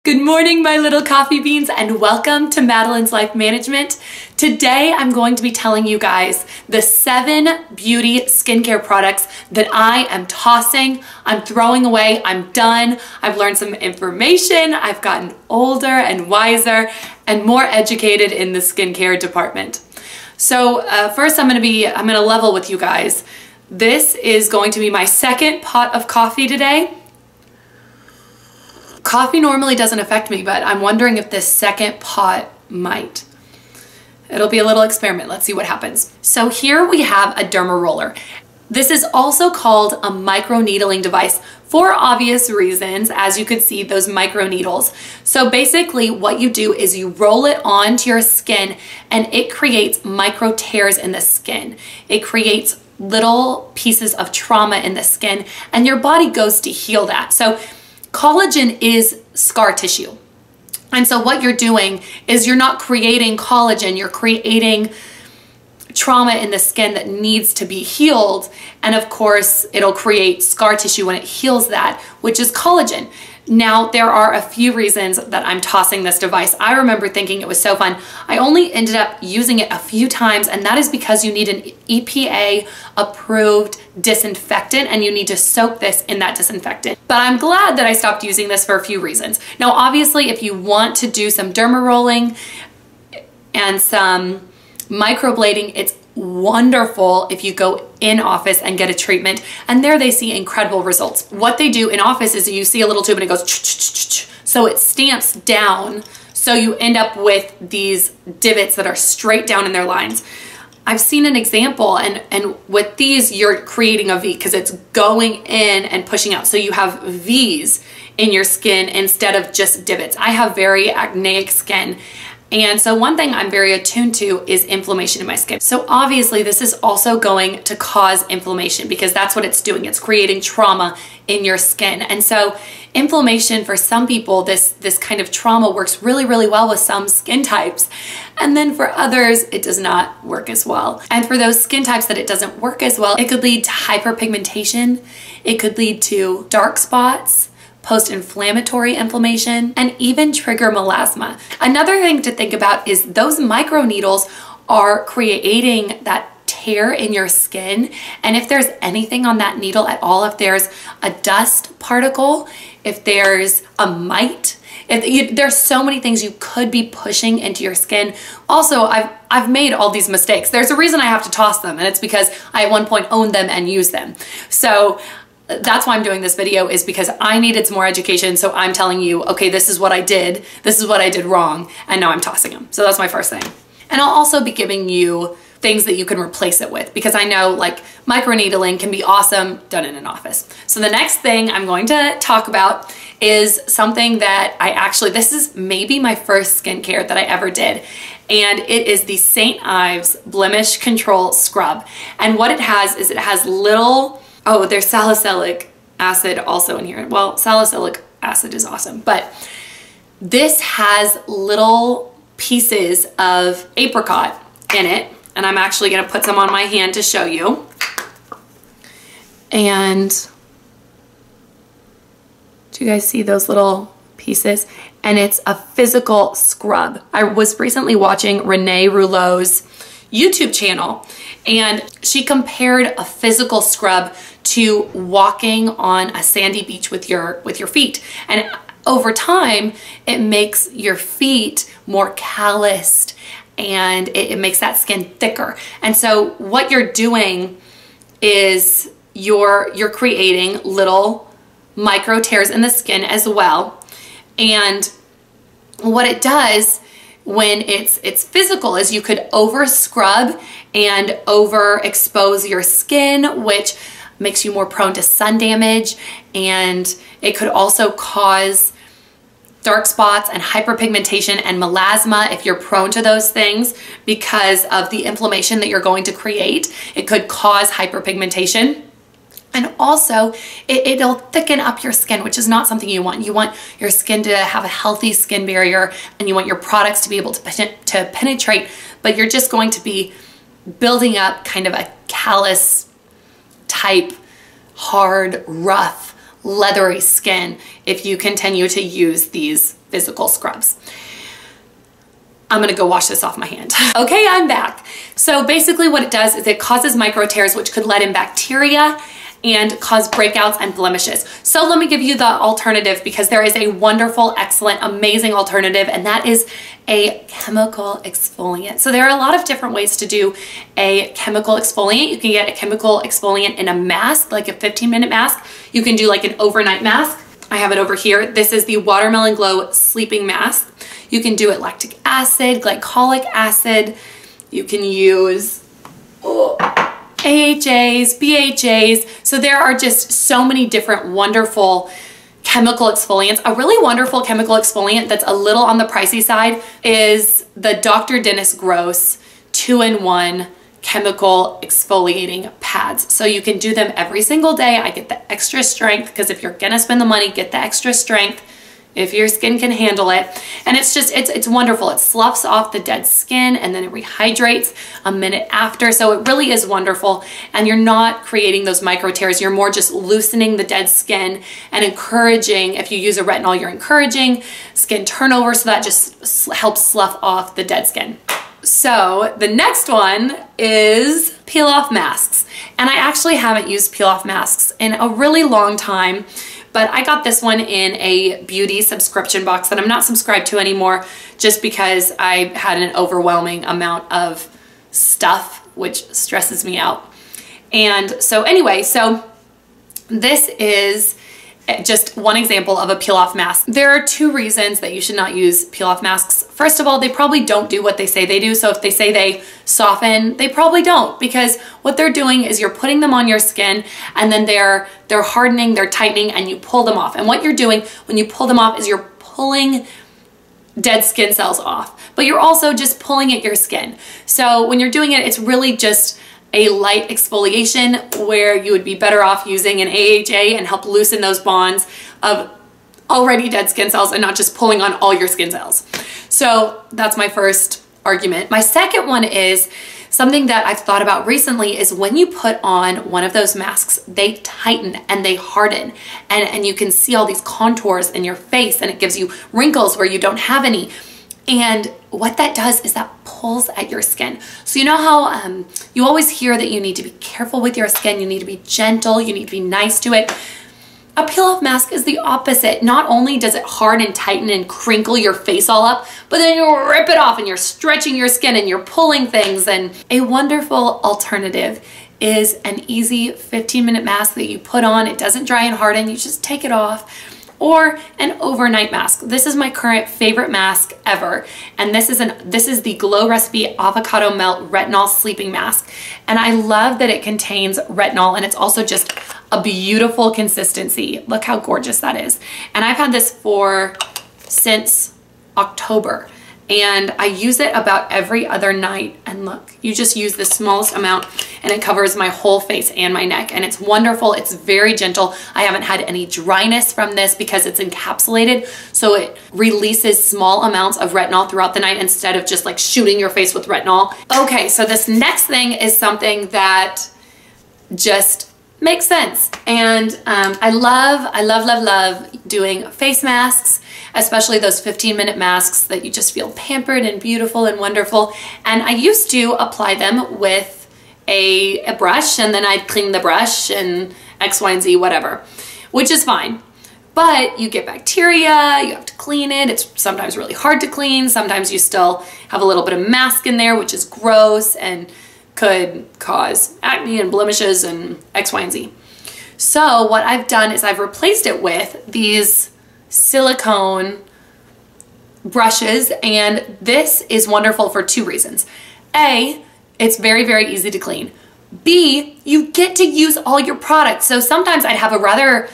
Good morning, my little coffee beans, and welcome to Madeline's Life Management. Today, I'm going to be telling you guys the 7 beauty skincare products that I am tossing, I'm throwing away, I'm done. I've learned some information, I've gotten older and wiser and more educated in the skincare department. So first I'm gonna level with you guys. This is going to be my second pot of coffee today. Coffee normally doesn't affect me, but I'm wondering if this second pot might. It'll be a little experiment. Let's see what happens. So here we have a Derma Roller. This is also called a microneedling device for obvious reasons. As you could see, those micro needles. So basically what you do is you roll it onto your skin and it creates micro tears in the skin. It creates little pieces of trauma in the skin and your body goes to heal that. So collagen is scar tissue. And so what you're doing is you're not creating collagen, you're creating trauma in the skin that needs to be healed. And of course, it'll create scar tissue when it heals that, which is collagen. Now, there are a few reasons that I'm tossing this device. I remember thinking it was so fun. I only ended up using it a few times, and that is because you need an EPA approved disinfectant and you need to soak this in that disinfectant. But I'm glad that I stopped using this for a few reasons. Now, obviously, if you want to do some derma rolling and some microblading, it's wonderful if you go in office and get a treatment, and there they see incredible results. What they do in office is you see a little tube and it goes so it stamps down, so you end up with these divots that are straight down in their lines. I've seen an example, and with these you're creating a V because it's going in and pushing out, so you have V's in your skin instead of just divots. I have very acneic skin, and so one thing I'm very attuned to is inflammation in my skin. So obviously this is also going to cause inflammation because that's what it's doing. It's creating trauma in your skin. And so inflammation for some people, this kind of trauma works really, really well with some skin types. And then for others, it does not work as well. And for those skin types that it doesn't work as well, it could lead to hyperpigmentation. It could lead to dark spots, post-inflammatory inflammation, and even trigger melasma. Another thing to think about is those microneedles are creating that tear in your skin, and if there's anything on that needle at all, if there's a dust particle, if there's a mite, there's so many things you could be pushing into your skin. Also, I've made all these mistakes. There's a reason I have to toss them, and it's because I at one point owned them and used them. So that's why I'm doing this video, is because I needed some more education. So I'm telling you, okay, this is what I did. This is what I did wrong. And now I'm tossing them. So that's my first thing. And I'll also be giving you things that you can replace it with, because I know like microneedling can be awesome done in an office. So the next thing I'm going to talk about is something that this is maybe my first skincare that I ever did. And it is the St. Ives Blemish Control Scrub. And what it has is it has little, oh, there's salicylic acid also in here. Well, salicylic acid is awesome, but this has little pieces of apricot in it, and I'm actually gonna put some on my hand to show you. And do you guys see those little pieces? And it's a physical scrub. I was recently watching Renee Rouleau's YouTube channel, and she compared a physical scrub to walking on a sandy beach with your feet. And over time, it makes your feet more calloused and it makes that skin thicker. And so what you're doing is you're creating little micro tears in the skin as well. And what it does when it's physical is you could over scrub and overexpose your skin, which makes you more prone to sun damage, and it could also cause dark spots and hyperpigmentation and melasma if you're prone to those things because of the inflammation that you're going to create. It could cause hyperpigmentation. And also, it'll thicken up your skin, which is not something you want. You want your skin to have a healthy skin barrier, and you want your products to be able to penetrate, but you're just going to be building up kind of a callus type, hard, rough, leathery skin if you continue to use these physical scrubs. I'm gonna go wash this off my hand. Okay, I'm back. So basically what it does is it causes micro tears, which could let in bacteria and cause breakouts and blemishes. So let me give you the alternative, because there is a wonderful, excellent, amazing alternative, and that is a chemical exfoliant. So there are a lot of different ways to do a chemical exfoliant. You can get a chemical exfoliant in a mask, like a 15-minute mask. You can do like an overnight mask. I have it over here. This is the Watermelon Glow Sleeping Mask. You can do it lactic acid, glycolic acid. You can use AHAs, BHAs. So there are just so many different wonderful chemical exfoliants. A really wonderful chemical exfoliant that's a little on the pricey side is the Dr. Dennis Gross 2-in-1 chemical exfoliating pads. So you can do them every single day. I get the extra strength, because if you're gonna spend the money, get the extra strength if your skin can handle it. And it's just, it's wonderful. It sloughs off the dead skin and then it rehydrates a minute after. So it really is wonderful. And you're not creating those micro tears. You're more just loosening the dead skin and encouraging, if you use a retinol, you're encouraging skin turnover. So that just helps slough off the dead skin. So the next one is peel off masks. And I actually haven't used peel off masks in a really long time, but I got this one in a beauty subscription box that I'm not subscribed to anymore, just because I had an overwhelming amount of stuff, which stresses me out. And so anyway, so this is just one example of a peel off mask. There are 2 reasons that you should not use peel off masks. First of all, they probably don't do what they say they do. So if they say they soften, they probably don't, because what they're doing is you're putting them on your skin and then they're hardening, they're tightening, and you pull them off. And what you're doing when you pull them off is you're pulling dead skin cells off, but you're also just pulling at your skin. So when you're doing it, it's really just a light exfoliation, where you would be better off using an AHA and help loosen those bonds of already dead skin cells and not just pulling on all your skin cells. So that's my first argument. My second one is something that I've thought about recently is when you put on one of those masks, they tighten and they harden, and you can see all these contours in your face, and it gives you wrinkles where you don't have any. And what that does is that pulls at your skin. So you know how you always hear that you need to be careful with your skin, you need to be gentle, you need to be nice to it. A peel-off mask is the opposite. Not only does it harden, tighten, and crinkle your face all up, but then you rip it off and you're stretching your skin and you're pulling things. And a wonderful alternative is an easy 15-minute mask that you put on. It doesn't dry and harden, you just take it off. Or an overnight mask. This is my current favorite mask ever, and this is the Glow Recipe Avocado Melt Retinol Sleeping Mask. And I love that it contains retinol, and it's also just a beautiful consistency. Look how gorgeous that is. And I've had this since October, and I use it about every other night. And look, you just use the smallest amount and it covers my whole face and my neck, and it's wonderful. It's very gentle. I haven't had any dryness from this because it's encapsulated, so it releases small amounts of retinol throughout the night instead of just like shooting your face with retinol. Okay, so this next thing is something that just makes sense. And I love doing face masks, especially those 15-minute masks that you just feel pampered and beautiful and wonderful. And I used to apply them with a brush, and then I'd clean the brush and X, Y, and Z, whatever, which is fine. But you get bacteria, you have to clean it. It's sometimes really hard to clean. Sometimes you still have a little bit of mask in there, which is gross and could cause acne and blemishes and X, Y, and Z. So what I've done is I've replaced it with these silicone brushes, and this is wonderful for 2 reasons. A, it's very, very easy to clean. B, you get to use all your products. So sometimes I'd have a rather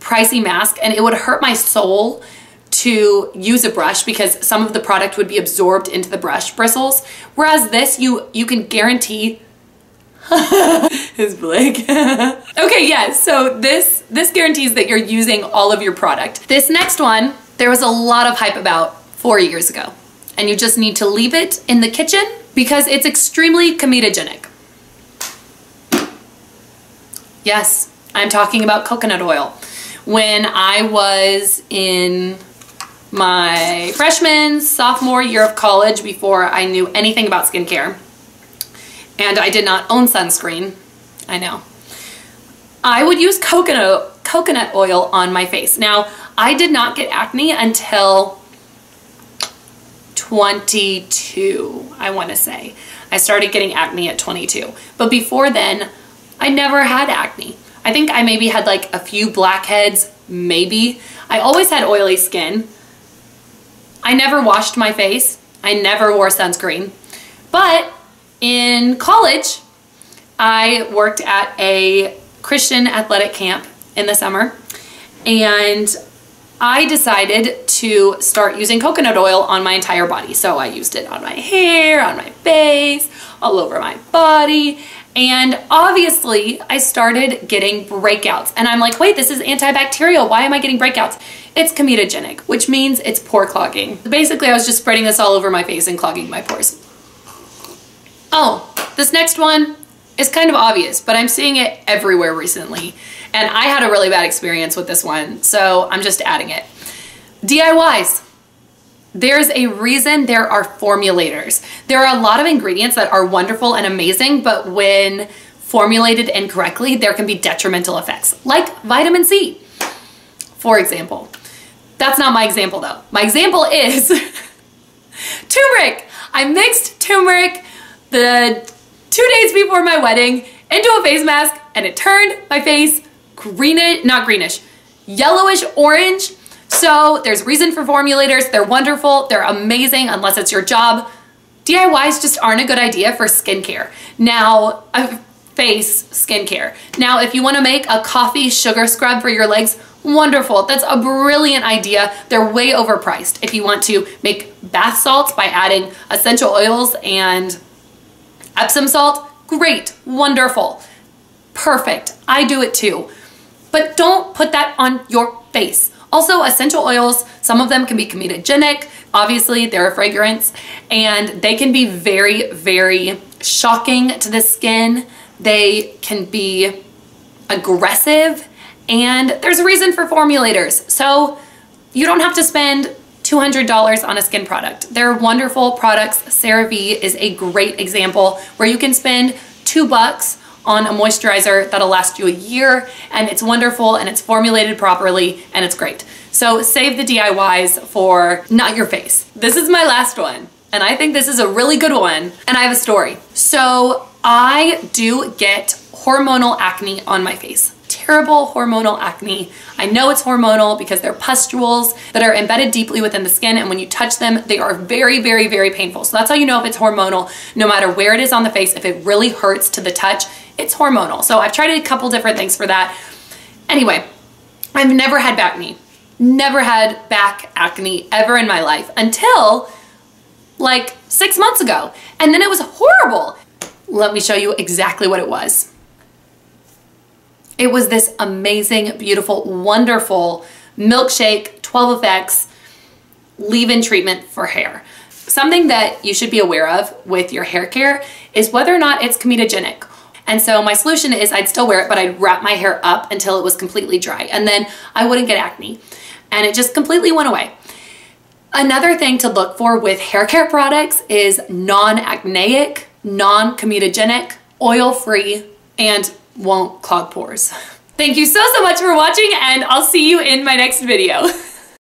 pricey mask and it would hurt my soul to use a brush because some of the product would be absorbed into the brush bristles. Whereas this, you can guarantee his Blake. Okay, yeah, so this guarantees that you're using all of your product. This next one, there was a lot of hype about 4 years ago, and you just need to leave it in the kitchen because it's extremely comedogenic. Yes, I'm talking about coconut oil. When I was in my freshman, sophomore year of college before I knew anything about skincare. And I did not own sunscreen. I know. I would use coconut oil on my face. Now, I did not get acne until 22, I want to say. I started getting acne at 22. But before then, I never had acne. I think I maybe had like a few blackheads, maybe. I always had oily skin. I never washed my face. I never wore sunscreen. But in college, I worked at a Christian athletic camp in the summer, and I decided to start using coconut oil on my entire body. So I used it on my hair, on my face, all over my body. And obviously I started getting breakouts, and I'm like, wait, this is antibacterial. Why am I getting breakouts? It's comedogenic, which means it's pore clogging. Basically, I was just spreading this all over my face and clogging my pores. Oh, this next one is kind of obvious, but I'm seeing it everywhere recently. And I had a really bad experience with this one, so I'm just adding it. DIYs. There's a reason there are formulators. There are a lot of ingredients that are wonderful and amazing, but when formulated incorrectly, there can be detrimental effects, like vitamin C, for example. That's not my example though. My example is turmeric. I mixed turmeric the 2 days before my wedding into a face mask, and it turned my face greenish, not greenish, yellowish orange. So there's reason for formulators. They're wonderful. They're amazing unless it's your job. DIYs just aren't a good idea for skincare. Now, face skincare. Now, if you want to make a coffee sugar scrub for your legs, wonderful. That's a brilliant idea. They're way overpriced. If you want to make bath salts by adding essential oils and Epsom salt, great, wonderful, perfect. I do it too. But don't put that on your face. Also, essential oils, some of them can be comedogenic. Obviously, they're a fragrance, and they can be very, very shocking to the skin. They can be aggressive, and there's a reason for formulators. So you don't have to spend $200 on a skin product. They're wonderful products. CeraVe is a great example where you can spend $2 on a moisturizer that'll last you a year, and it's wonderful and it's formulated properly and it's great. So save the DIYs for not your face. This is my last one, and I think this is a really good one, and I have a story. So I do get hormonal acne on my face. Terrible hormonal acne. I know it's hormonal because they're pustules that are embedded deeply within the skin, and when you touch them, they are very, very, very painful. So that's how you know if it's hormonal. No matter where it is on the face, if it really hurts to the touch, it's hormonal. So I've tried a couple different things for that. Anyway, I've never had back acne. Never had back acne ever in my life until like 6 months ago. And then it was horrible. Let me show you exactly what it was. It was this amazing, beautiful, wonderful milkshake 12 effects leave-in treatment for hair. Something that you should be aware of with your hair care is whether or not it's comedogenic. And so my solution is I'd still wear it, but I'd wrap my hair up until it was completely dry, and then I wouldn't get acne. And it just completely went away. Another thing to look for with hair care products is non-acneic, non-comedogenic, oil-free, and won't clog pores. Thank you so much for watching, and I'll see you in my next video.